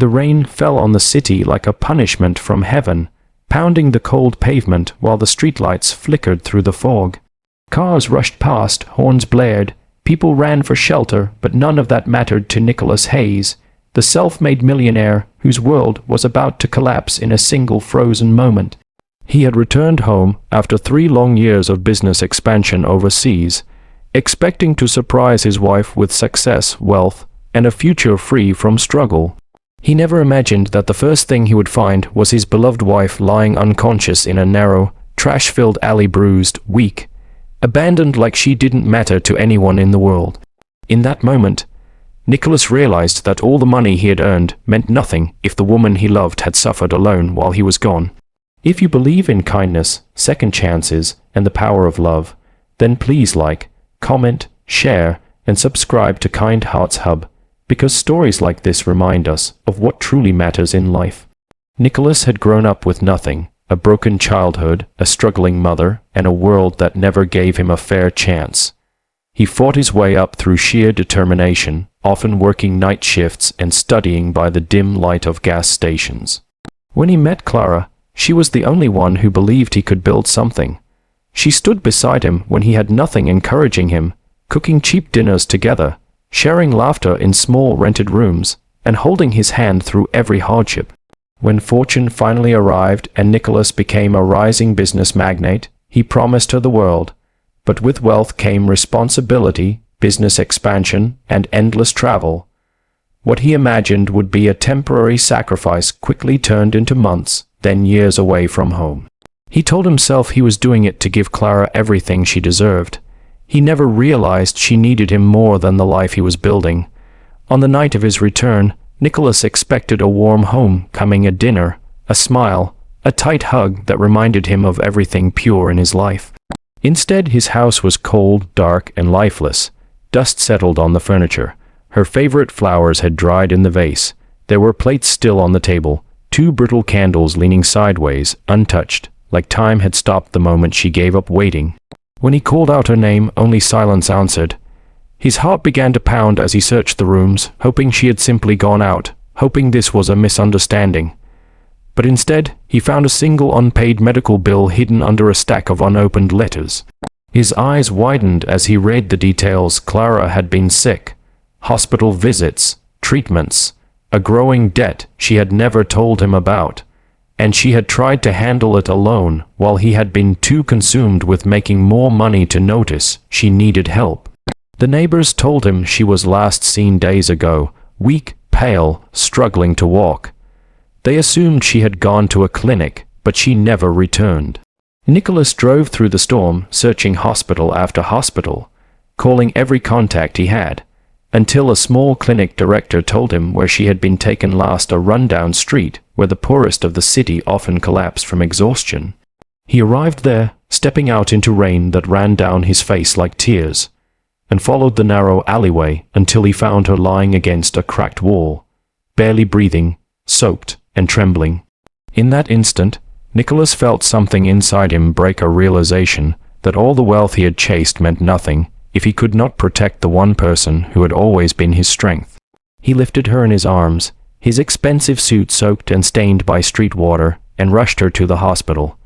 The rain fell on the city like a punishment from heaven, pounding the cold pavement while the streetlights flickered through the fog. Cars rushed past, horns blared, people ran for shelter, but none of that mattered to Nicholas Hayes, the self-made millionaire whose world was about to collapse in a single frozen moment. He had returned home after 3 long years of business expansion overseas, expecting to surprise his wife with success, wealth, and a future free from struggle. He never imagined that the first thing he would find was his beloved wife lying unconscious in a narrow, trash-filled alley, bruised, weak, abandoned like she didn't matter to anyone in the world. In that moment, Nicholas realized that all the money he had earned meant nothing if the woman he loved had suffered alone while he was gone. If you believe in kindness, second chances, and the power of love, then please like, comment, share, and subscribe to KindHeartsHub, because stories like this remind us of what truly matters in life. Nicholas had grown up with nothing, a broken childhood, a struggling mother, and a world that never gave him a fair chance. He fought his way up through sheer determination, often working night shifts and studying by the dim light of gas stations. When he met Clara, she was the only one who believed he could build something. She stood beside him when he had nothing, encouraging him, cooking cheap dinners together, sharing laughter in small rented rooms, and holding his hand through every hardship. When fortune finally arrived and Nicholas became a rising business magnate, he promised her the world. But with wealth came responsibility, business expansion, and endless travel. What he imagined would be a temporary sacrifice quickly turned into months, then years away from home. He told himself he was doing it to give Clara everything she deserved. He never realized she needed him more than the life he was building. On the night of his return, Nicholas expected a warm homecoming, a dinner, a smile, a tight hug that reminded him of everything pure in his life. Instead, his house was cold, dark, and lifeless. Dust settled on the furniture. Her favorite flowers had dried in the vase. There were plates still on the table, 2 brittle candles leaning sideways, untouched, like time had stopped the moment she gave up waiting. When he called out her name, only silence answered. His heart began to pound as he searched the rooms, hoping she had simply gone out, hoping this was a misunderstanding. But instead, he found a single unpaid medical bill hidden under a stack of unopened letters. His eyes widened as he read the details. Clara had been sick, hospital visits, treatments, a growing debt she had never told him about, and she had tried to handle it alone while he had been too consumed with making more money to notice she needed help. The neighbors told him she was last seen days ago, weak, pale, struggling to walk. They assumed she had gone to a clinic, but she never returned. Nicholas drove through the storm, searching hospital after hospital, calling every contact he had, until a small clinic director told him where she had been taken last, a rundown street where the poorest of the city often collapsed from exhaustion. He arrived there, stepping out into rain that ran down his face like tears, and followed the narrow alleyway until he found her lying against a cracked wall, barely breathing, soaked and trembling. In that instant, Nicholas felt something inside him break, a realization that all the wealth he had chased meant nothing if he could not protect the one person who had always been his strength. He lifted her in his arms, his expensive suit soaked and stained by street water, and rushed her to the hospital.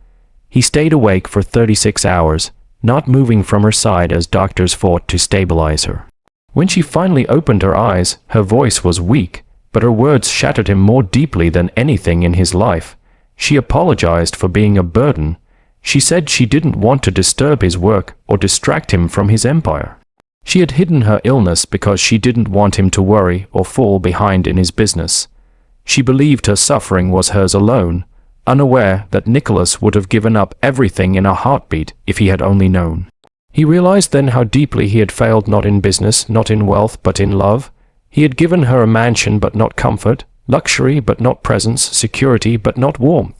He stayed awake for 36 hours, not moving from her side as doctors fought to stabilize her. When she finally opened her eyes, her voice was weak, but her words shattered him more deeply than anything in his life. She apologized for being a burden. She said she didn't want to disturb his work or distract him from his empire. She had hidden her illness because she didn't want him to worry or fall behind in his business. She believed her suffering was hers alone, unaware that Nicholas would have given up everything in a heartbeat if he had only known. He realized then how deeply he had failed, not in business, not in wealth, but in love. He had given her a mansion but not comfort, luxury but not presence, security but not warmth.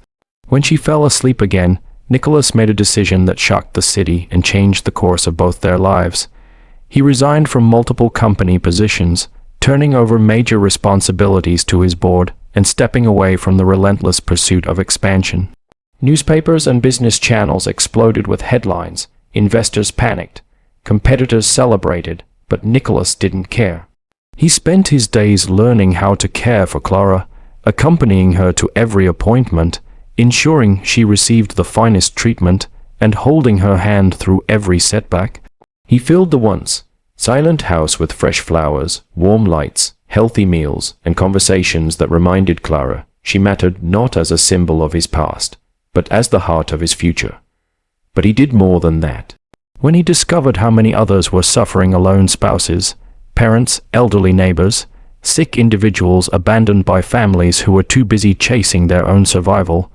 When she fell asleep again, Nicholas made a decision that shocked the city and changed the course of both their lives. He resigned from multiple company positions, turning over major responsibilities to his board and stepping away from the relentless pursuit of expansion. Newspapers and business channels exploded with headlines. Investors panicked. Competitors celebrated, but Nicholas didn't care. He spent his days learning how to care for Clara, accompanying her to every appointment, ensuring she received the finest treatment, and holding her hand through every setback. He filled the once silent house with fresh flowers, warm lights, healthy meals, and conversations that reminded Clara she mattered not as a symbol of his past, but as the heart of his future. But he did more than that. When he discovered how many others were suffering, alone spouses, parents, elderly neighbors, sick individuals abandoned by families who were too busy chasing their own survival,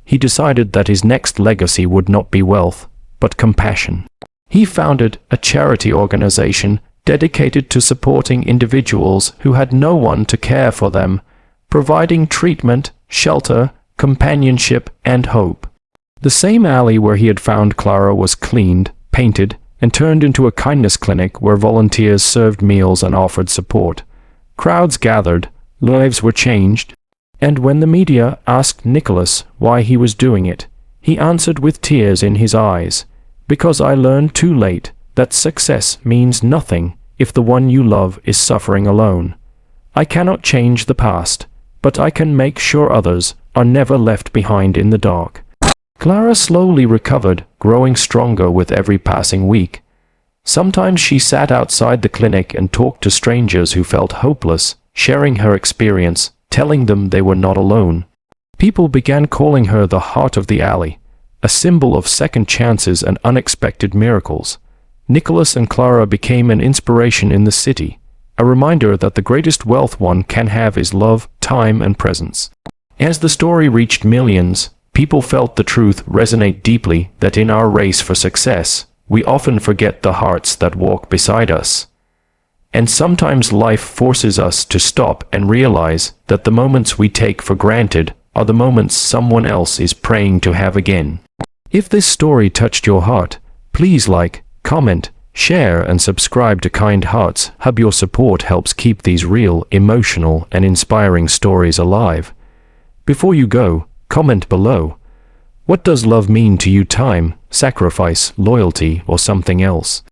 he decided that his next legacy would not be wealth, but compassion. He founded a charity organization dedicated to supporting individuals who had no one to care for them, providing treatment, shelter, companionship, and hope. The same alley where he had found Clara was cleaned, painted, and turned into a kindness clinic where volunteers served meals and offered support. Crowds gathered, lives were changed, and when the media asked Nicholas why he was doing it, he answered with tears in his eyes, "Because I learned too late that success means nothing if the one you love is suffering alone. I cannot change the past, but I can make sure others are never left behind in the dark." Clara slowly recovered, growing stronger with every passing week. Sometimes she sat outside the clinic and talked to strangers who felt hopeless, sharing her experience, telling them they were not alone. People began calling her the heart of the alley, a symbol of second chances and unexpected miracles. Nicholas and Clara became an inspiration in the city, a reminder that the greatest wealth one can have is love, time, and presence. As the story reached millions, people felt the truth resonate deeply that in our race for success, we often forget the hearts that walk beside us. And sometimes life forces us to stop and realize that the moments we take for granted are the moments someone else is praying to have again. If this story touched your heart, please like, comment, share, and subscribe to KindHeartsHub. Your support helps keep these real, emotional, and inspiring stories alive. Before you go, comment below. What does love mean to you? Time, sacrifice, loyalty, or something else?